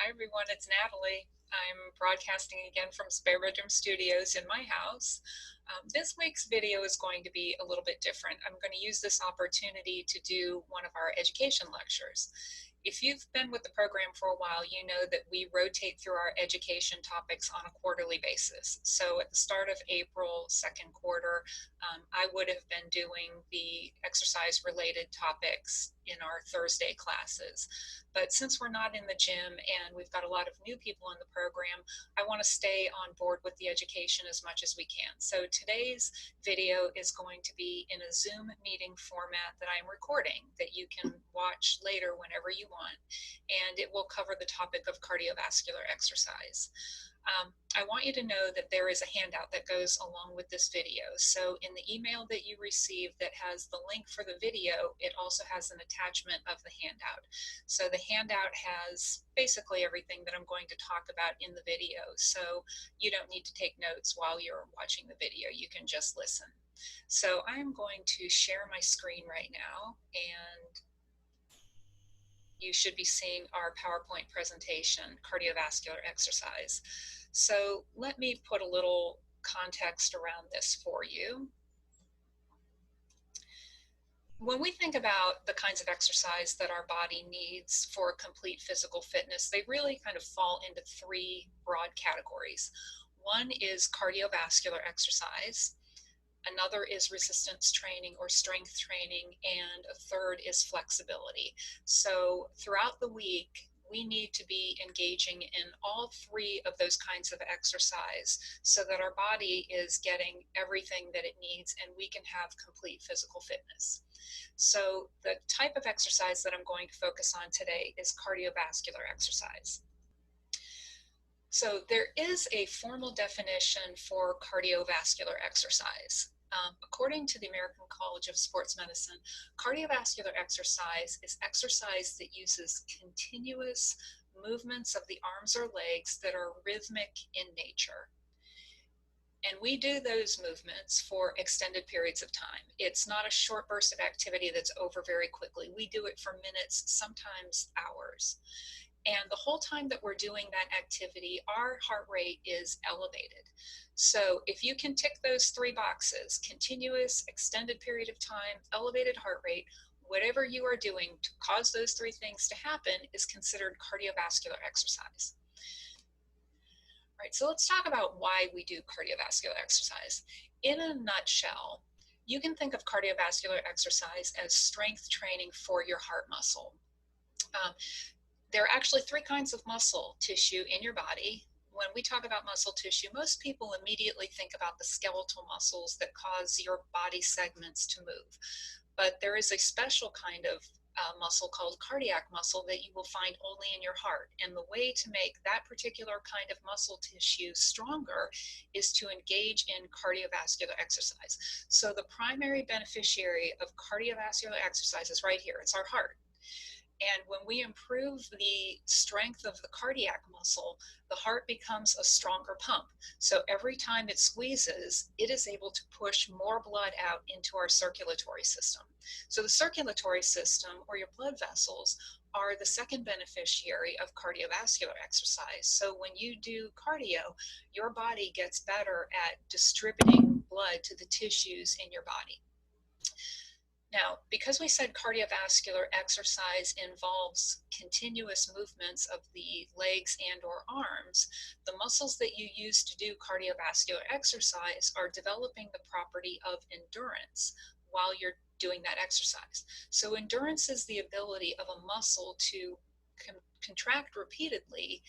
Hi everyone, it's Natalie. I'm broadcasting again from Spare Bedroom Studios in my house. This week's video is going to be a little bit different. I'm going to use this opportunity to do one of our education lectures. If you've been with the program for a while, you know that we rotate through our education topics on a quarterly basis. So at the start of April, second quarter, I would have been doing the exercise related topics in our Thursday classes. But since we're not in the gym and we've got a lot of new people in the program, I want to stay on board with the education as much as we can. So today's video is going to be in a Zoom meeting format that I'm recording that you can watch later whenever you want, and it will cover the topic of cardiovascular exercise. I want you to know that there is a handout that goes along with this video. So in the email that you receive that has the link for the video, it also has an attachment of the handout. So the handout has basically everything that I'm going to talk about in the video. So you don't need to take notes while you're watching the video. You can just listen. So I'm going to share my screen right now, and you should be seeing our PowerPoint presentation, cardiovascular exercise. So let me put a little context around this for you. When we think about the kinds of exercise that our body needs for complete physical fitness, they really kind of fall into three broad categories. One is cardiovascular exercise. Another is resistance training or strength training, and a third is flexibility. So throughout the week, we need to be engaging in all three of those kinds of exercise so that our body is getting everything that it needs and we can have complete physical fitness. So the type of exercise that I'm going to focus on today is cardiovascular exercise. So there is a formal definition for cardiovascular exercise. According to the American College of Sports Medicine, cardiovascular exercise is exercise that uses continuous movements of the arms or legs that are rhythmic in nature. And we do those movements for extended periods of time. It's not a short burst of activity that's over very quickly. We do it for minutes, sometimes hours. And the whole time that we're doing that activity, our heart rate is elevated. So if you can tick those three boxes, continuous, extended period of time, elevated heart rate, whatever you are doing to cause those three things to happen is considered cardiovascular exercise. All right, so let's talk about why we do cardiovascular exercise. In a nutshell, you can think of cardiovascular exercise as strength training for your heart muscle. There are actually three kinds of muscle tissue in your body. When we talk about muscle tissue, most people immediately think about the skeletal muscles that cause your body segments to move. But there is a special kind of muscle called cardiac muscle that you will find only in your heart. And the way to make that particular kind of muscle tissue stronger is to engage in cardiovascular exercise. So the primary beneficiary of cardiovascular exercise is right here. It's our heart. And when we improve the strength of the cardiac muscle, the heart becomes a stronger pump. So every time it squeezes, it is able to push more blood out into our circulatory system. So the circulatory system, or your blood vessels, are the second beneficiary of cardiovascular exercise. So when you do cardio, your body gets better at distributing blood to the tissues in your body. Now, because we said cardiovascular exercise involves continuous movements of the legs and or arms, the muscles that you use to do cardiovascular exercise are developing the property of endurance while you're doing that exercise. So endurance is the ability of a muscle to contract repeatedly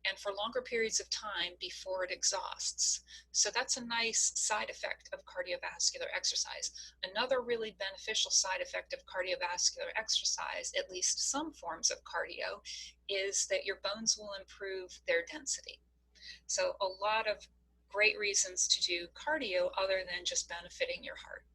and for longer periods of time before it exhausts. So that's a nice side effect of cardiovascular exercise. Another really beneficial side effect of cardiovascular exercise, at least some forms of cardio, is that your bones will improve their density. So a lot of great reasons to do cardio other than just benefiting your heart.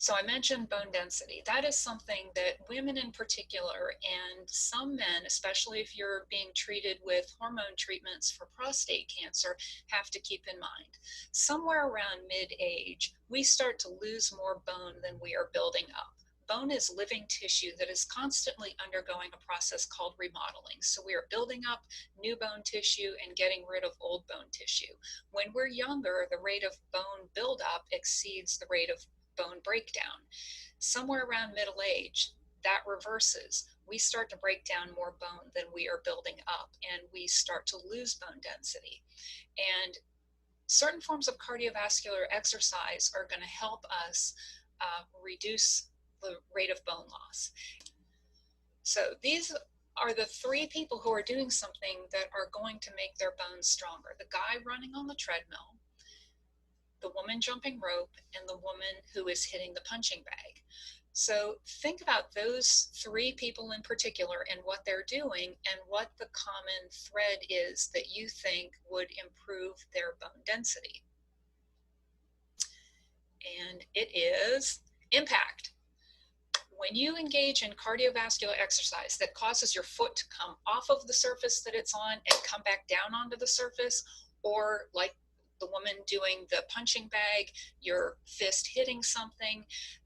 So I mentioned bone density. That is something that women in particular, and some men, especially if you're being treated with hormone treatments for prostate cancer, have to keep in mind. Somewhere around mid-age, we start to lose more bone than we are building up. bone is living tissue that is constantly undergoing a process called remodeling. So we are building up new bone tissue and getting rid of old bone tissue. When we're younger, the rate of bone buildup exceeds the rate of bone breakdown. Somewhere around middle age, that reverses. We start to break down more bone than we are building up, and we start to lose bone density. And certain forms of cardiovascular exercise are going to help us reduce the rate of bone loss. So these are the three people who are doing something that are going to make their bones stronger. The guy running on the treadmill, the woman jumping rope, and the woman who is hitting the punching bag. So think about those three people in particular and what they're doing and what the common thread is that you think would improve their bone density. And it is impact. When you engage in cardiovascular exercise that causes your foot to come off of the surface that it's on and come back down onto the surface, or like the woman doing the punching bag, your fist hitting something,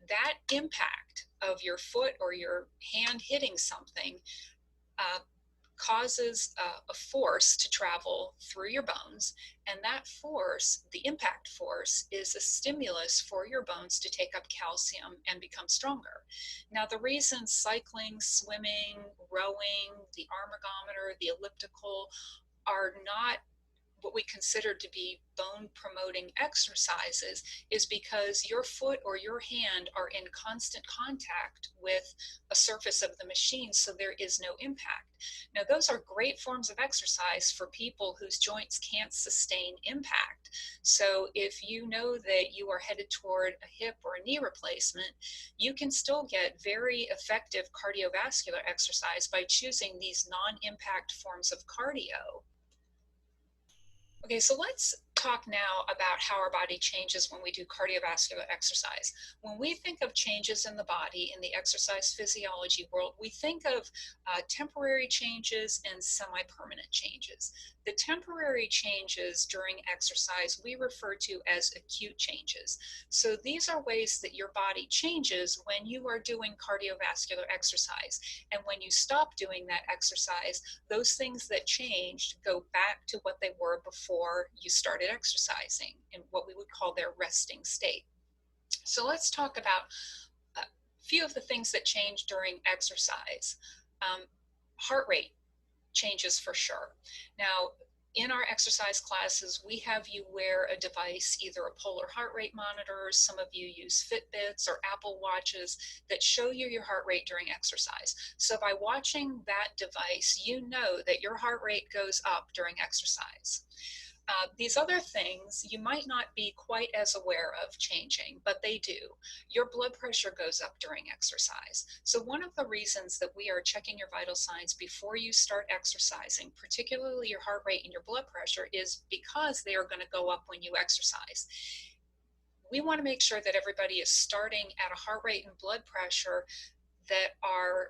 that impact of your foot or your hand hitting something causes a force to travel through your bones, and that force, the impact force, is a stimulus for your bones to take up calcium and become stronger. Now, the reason cycling, swimming, rowing, the arm ergometer, the elliptical are not what we consider to be bone promoting exercises is because your foot or your hand are in constant contact with a surface of the machine, so there is no impact. Now, those are great forms of exercise for people whose joints can't sustain impact. So if you know that you are headed toward a hip or a knee replacement, you can still get very effective cardiovascular exercise by choosing these non-impact forms of cardio. Okay, so let's talk now about how our body changes when we do cardiovascular exercise. When we think of changes in the body in the exercise physiology world, we think of temporary changes and semi-permanent changes. The temporary changes during exercise we refer to as acute changes. So these are ways that your body changes when you are doing cardiovascular exercise. And when you stop doing that exercise, those things that changed go back to what they were before you started exercising in what we would call their resting state. So let's talk about a few of the things that change during exercise. Heart rate changes for sure. Now, in our exercise classes, we have you wear a device, either a polar heart rate monitor, some of you use Fitbits or Apple Watches that show you your heart rate during exercise. So by watching that device, you know that your heart rate goes up during exercise. These other things you might not be quite as aware of changing, but they do. Your blood pressure goes up during exercise. So one of the reasons that we are checking your vital signs before you start exercising, particularly your heart rate and your blood pressure, is because they are going to go up when you exercise. We want to make sure that everybody is starting at a heart rate and blood pressure that are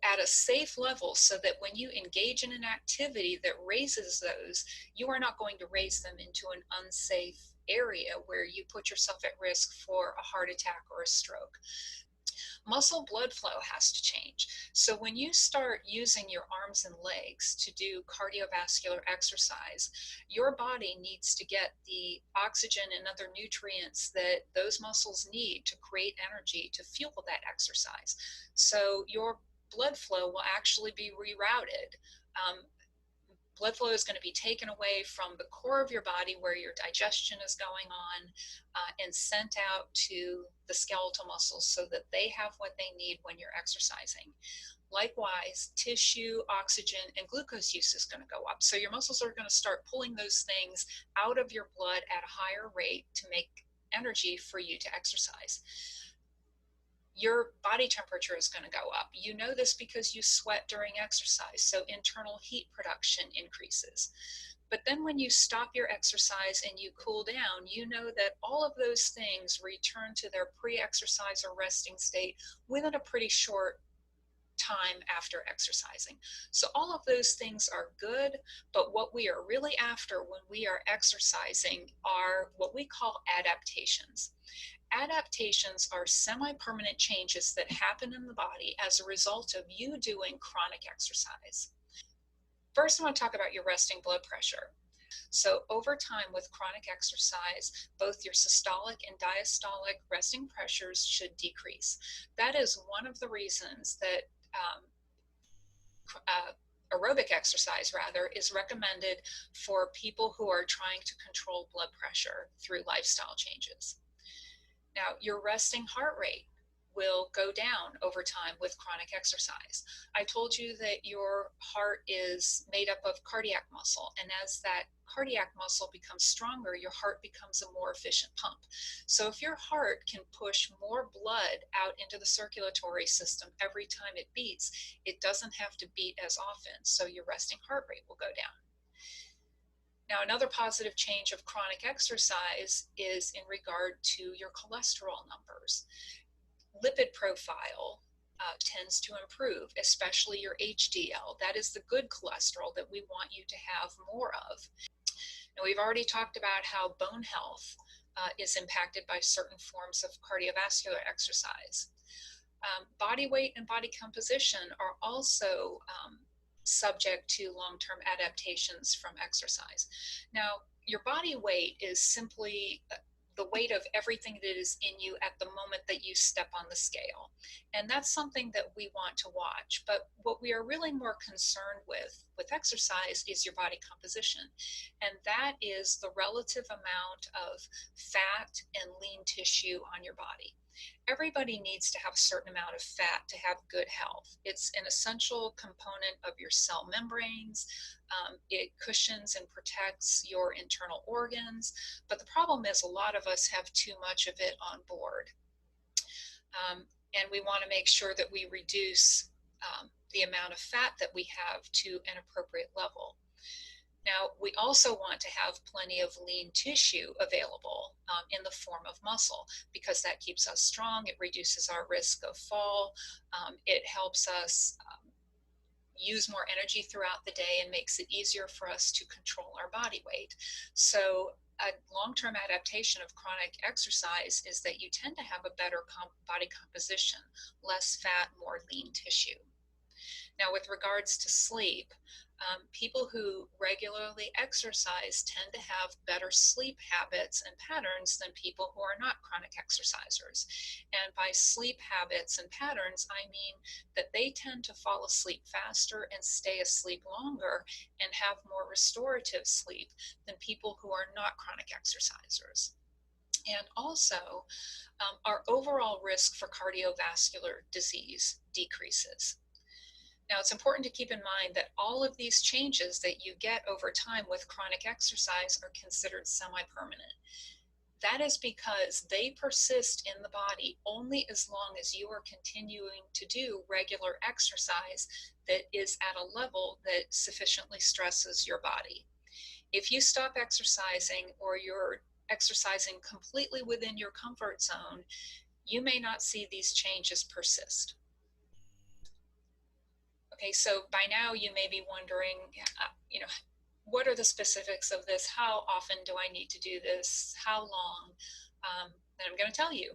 at a safe level, so that when you engage in an activity that raises those, you are not going to raise them into an unsafe area where you put yourself at risk for a heart attack or a stroke. Muscle blood flow has to change. So when you start using your arms and legs to do cardiovascular exercise, your body needs to get the oxygen and other nutrients that those muscles need to create energy to fuel that exercise. So your blood flow will actually be rerouted. Blood flow is going to be taken away from the core of your body where your digestion is going on and sent out to the skeletal muscles so that they have what they need when you're exercising. Likewise, tissue, oxygen, and glucose use is going to go up. So your muscles are going to start pulling those things out of your blood at a higher rate to make energy for you to exercise. Your body temperature is going to go up. You know this because you sweat during exercise, so internal heat production increases. But then when you stop your exercise and you cool down, you know that all of those things return to their pre-exercise or resting state within a pretty short time after exercising. So all of those things are good, but what we are really after when we are exercising are what we call adaptations. Adaptations are semi-permanent changes that happen in the body as a result of you doing chronic exercise. First, I want to talk about your resting blood pressure. So over time with chronic exercise, both your systolic and diastolic resting pressures should decrease. That is one of the reasons that aerobic exercise rather is recommended for people who are trying to control blood pressure through lifestyle changes. Now, your resting heart rate will go down over time with chronic exercise. I told you that your heart is made up of cardiac muscle, and as that cardiac muscle becomes stronger, your heart becomes a more efficient pump. So if your heart can push more blood out into the circulatory system every time it beats, it doesn't have to beat as often, so your resting heart rate will go down. Now, another positive change of chronic exercise is in regard to your cholesterol numbers. Lipid profile tends to improve, especially your HDL. That is the good cholesterol that we want you to have more of. Now, we've already talked about how bone health is impacted by certain forms of cardiovascular exercise. Body weight and body composition are also subject to long-term adaptations from exercise. Now, your body weight is simply the weight of everything that is in you at the moment that you step on the scale. And that's something that we want to watch. But what we are really more concerned with exercise is your body composition. And that is the relative amount of fat and lean tissue on your body. Everybody needs to have a certain amount of fat to have good health. It's an essential component of your cell membranes. It cushions and protects your internal organs. But the problem is a lot of us have too much of it on board. And we want to make sure that we reduce the amount of fat that we have to an appropriate level. Now, we also want to have plenty of lean tissue available in the form of muscle, because that keeps us strong. It reduces our risk of fall. It helps us use more energy throughout the day and makes it easier for us to control our body weight. So a long-term adaptation of chronic exercise is that you tend to have a better body composition, less fat, more lean tissue. Now, with regards to sleep, people who regularly exercise tend to have better sleep habits and patterns than people who are not chronic exercisers. And by sleep habits and patterns, I mean that they tend to fall asleep faster and stay asleep longer and have more restorative sleep than people who are not chronic exercisers. And also, our overall risk for cardiovascular disease decreases. Now, it's important to keep in mind that all of these changes that you get over time with chronic exercise are considered semi-permanent. That is because they persist in the body only as long as you are continuing to do regular exercise that is at a level that sufficiently stresses your body. If you stop exercising, or you're exercising completely within your comfort zone, you may not see these changes persist. Okay, so by now you may be wondering, what are the specifics of this? How often do I need to do this? How long? And I'm going to tell you.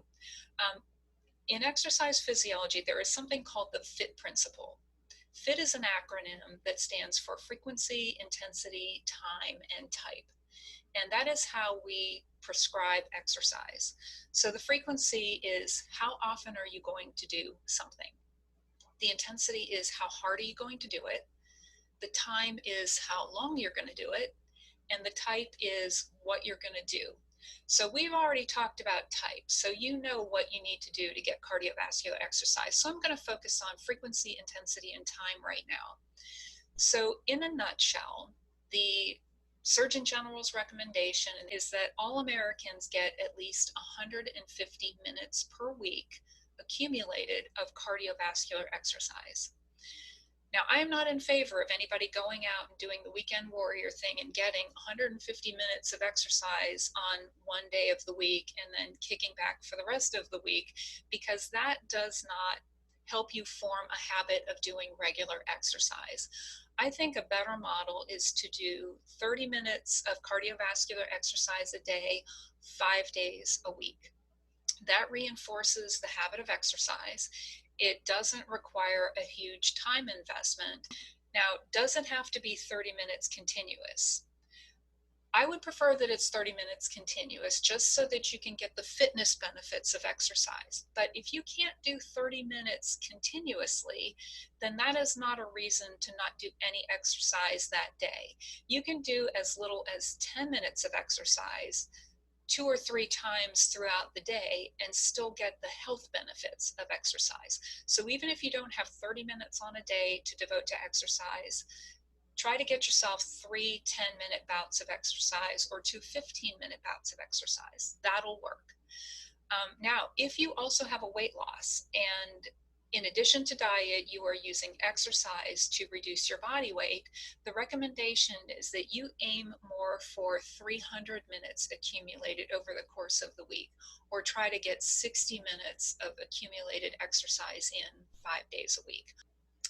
In exercise physiology, there is something called the FITT Principle. FITT is an acronym that stands for frequency, intensity, time, and type. And that is how we prescribe exercise. So the frequency is how often are you going to do something? The intensity is how hard are you going to do it? The time is how long you're going to do it. And the type is what you're going to do. So we've already talked about type. So you know what you need to do to get cardiovascular exercise. So I'm going to focus on frequency, intensity, and time right now. So in a nutshell, the Surgeon General's recommendation is that all Americans get at least 150 minutes per week accumulated of cardiovascular exercise. Now, I'm not in favor of anybody going out and doing the weekend warrior thing and getting 150 minutes of exercise on one day of the week and then kicking back for the rest of the week, because that does not help you form a habit of doing regular exercise. I think a better model is to do 30 minutes of cardiovascular exercise a day, 5 days a week. That reinforces the habit of exercise. It doesn't require a huge time investment. Now, it doesn't have to be 30 minutes continuous. I would prefer that it's 30 minutes continuous just so that you can get the fitness benefits of exercise. But if you can't do 30 minutes continuously, then that is not a reason to not do any exercise that day. You can do as little as 10 minutes of exercise 2 or 3 times throughout the day and still get the health benefits of exercise. So even if you don't have 30 minutes on a day to devote to exercise, try to get yourself 3 10-minute bouts of exercise or 2 15-minute bouts of exercise. That'll work. Now, if you also have a weight loss and in addition to diet, you are using exercise to reduce your body weight, the recommendation is that you aim more for 300 minutes accumulated over the course of the week, or try to get 60 minutes of accumulated exercise in 5 days a week.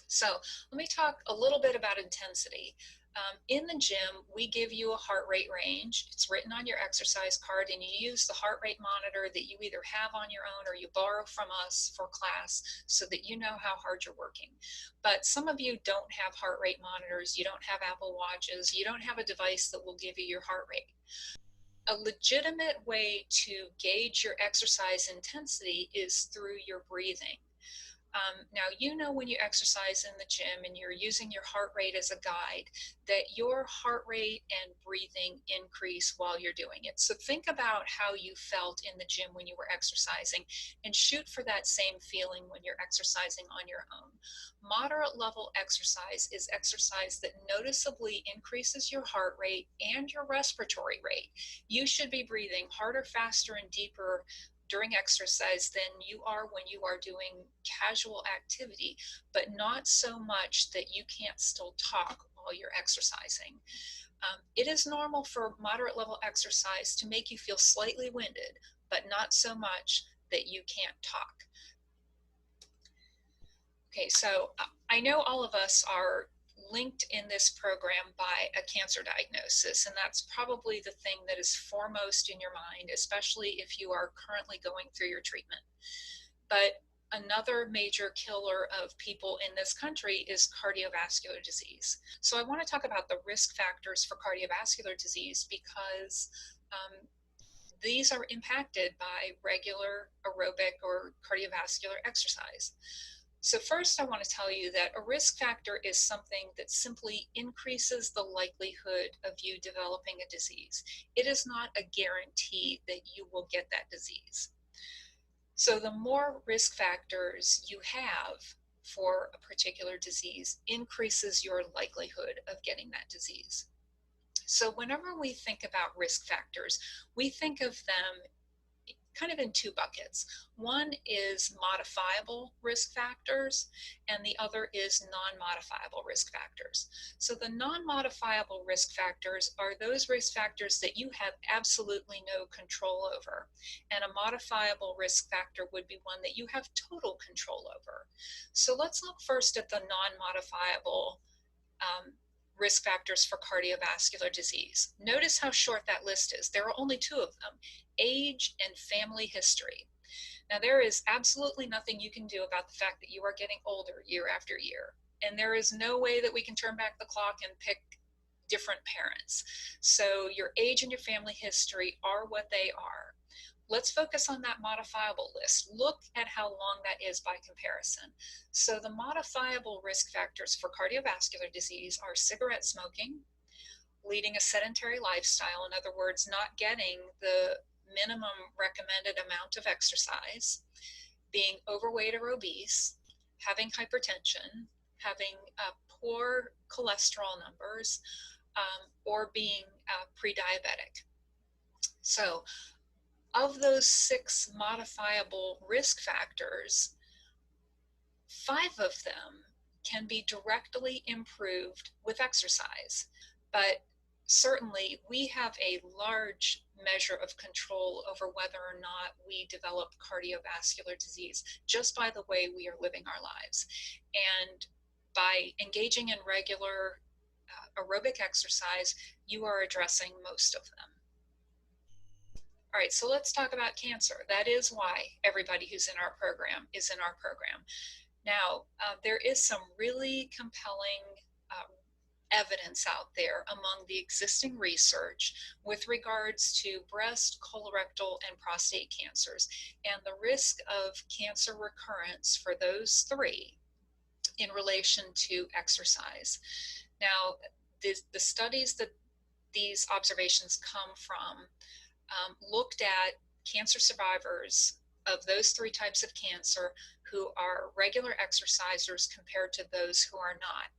So let me talk a little bit about intensity. In the gym, we give you a heart rate range. It's written on your exercise card, and you use the heart rate monitor that you either have on your own or you borrow from us for class so that you know how hard you're working. But some of you don't have heart rate monitors, you don't have Apple Watches, you don't have a device that will give you your heart rate. A legitimate way to gauge your exercise intensity is through your breathing. Now, you know when you exercise in the gym and you're using your heart rate as a guide, that your heart rate and breathing increase while you're doing it. So think about how you felt in the gym when you were exercising and shoot for that same feeling when you're exercising on your own. Moderate level exercise is exercise that noticeably increases your heart rate and your respiratory rate. You should be breathing harder, faster, and deeper during exercise than you are when you are doing casual activity, but not so much that you can't still talk while you're exercising. It is normal for moderate level exercise to make you feel slightly winded, but not so much that you can't talk. Okay, so I know all of us are linked in this program by a cancer diagnosis, and that's probably the thing that is foremost in your mind, especially if you are currently going through your treatment. But another major killer of people in this country is cardiovascular disease. So I want to talk about the risk factors for cardiovascular disease because these are impacted by regular aerobic or cardiovascular exercise. So first, I want to tell you that a risk factor is something that simply increases the likelihood of you developing a disease. It is not a guarantee that you will get that disease. So the more risk factors you have for a particular disease increases your likelihood of getting that disease. So whenever we think about risk factors, we think of them kind of in two buckets. One is modifiable risk factors, and the other is non-modifiable risk factors. So the non-modifiable risk factors are those risk factors that you have absolutely no control over, and a modifiable risk factor would be one that you have total control over. So let's look first at the non-modifiable risk factors for cardiovascular disease. Notice how short that list is. There are only two of them: age and family history. Now, there is absolutely nothing you can do about the fact that you are getting older year after year, and there is no way that we can turn back the clock and pick different parents. So your age and your family history are what they are. Let's focus on that modifiable list. Look at how long that is by comparison. So the modifiable risk factors for cardiovascular disease are cigarette smoking, leading a sedentary lifestyle, in other words, not getting the minimum recommended amount of exercise, being overweight or obese, having hypertension, having poor cholesterol numbers, or being pre-diabetic. So of those 6 modifiable risk factors, 5 of them can be directly improved with exercise. But certainly we have a large measure of control over whether or not we develop cardiovascular disease just by the way we are living our lives. And by engaging in regular aerobic exercise, you are addressing most of them. All right, so let's talk about cancer. That is why everybody who's in our program is in our program. Now, there is some really compelling evidence out there among the existing research with regards to breast, colorectal, and prostate cancers, and the risk of cancer recurrence for those three in relation to exercise. Now, the studies that these observations come from looked at cancer survivors of those three types of cancer who are regular exercisers compared to those who are not.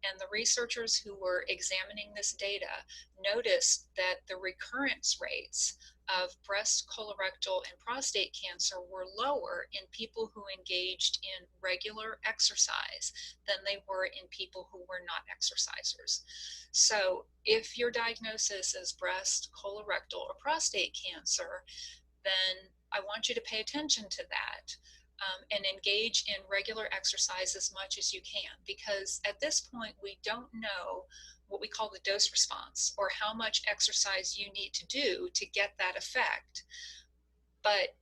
And the researchers who were examining this data noticed that the recurrence rates of breast, colorectal, and prostate cancer were lower in people who engaged in regular exercise than they were in people who were not exercisers. So if your diagnosis is breast, colorectal, or prostate cancer, then I want you to pay attention to that and engage in regular exercise as much as you can, because at this point we don't know what we call the dose response, or how much exercise you need to do to get that effect. But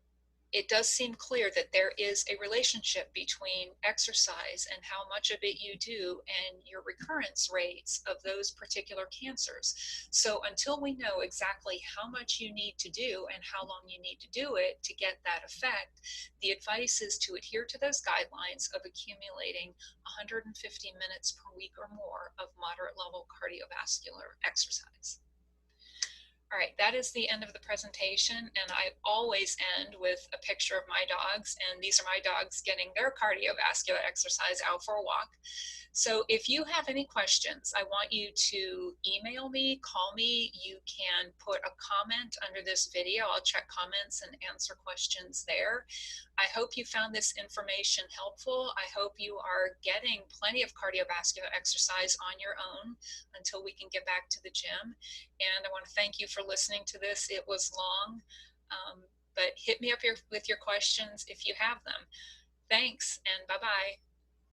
it does seem clear that there is a relationship between exercise and how much of it you do and your recurrence rates of those particular cancers. So until we know exactly how much you need to do and how long you need to do it to get that effect, the advice is to adhere to those guidelines of accumulating 150 minutes per week or more of moderate level cardiovascular exercise. All right, that is the end of the presentation, and I always end with a picture of my dogs, and these are my dogs getting their cardiovascular exercise out for a walk. So if you have any questions, I want you to email me, call me. You can put a comment under this video. I'll check comments and answer questions there. I hope you found this information helpful. I hope you are getting plenty of cardiovascular exercise on your own until we can get back to the gym. And I want to thank you for listening to this. It was long, but hit me up here with your questions if you have them. Thanks, and bye-bye.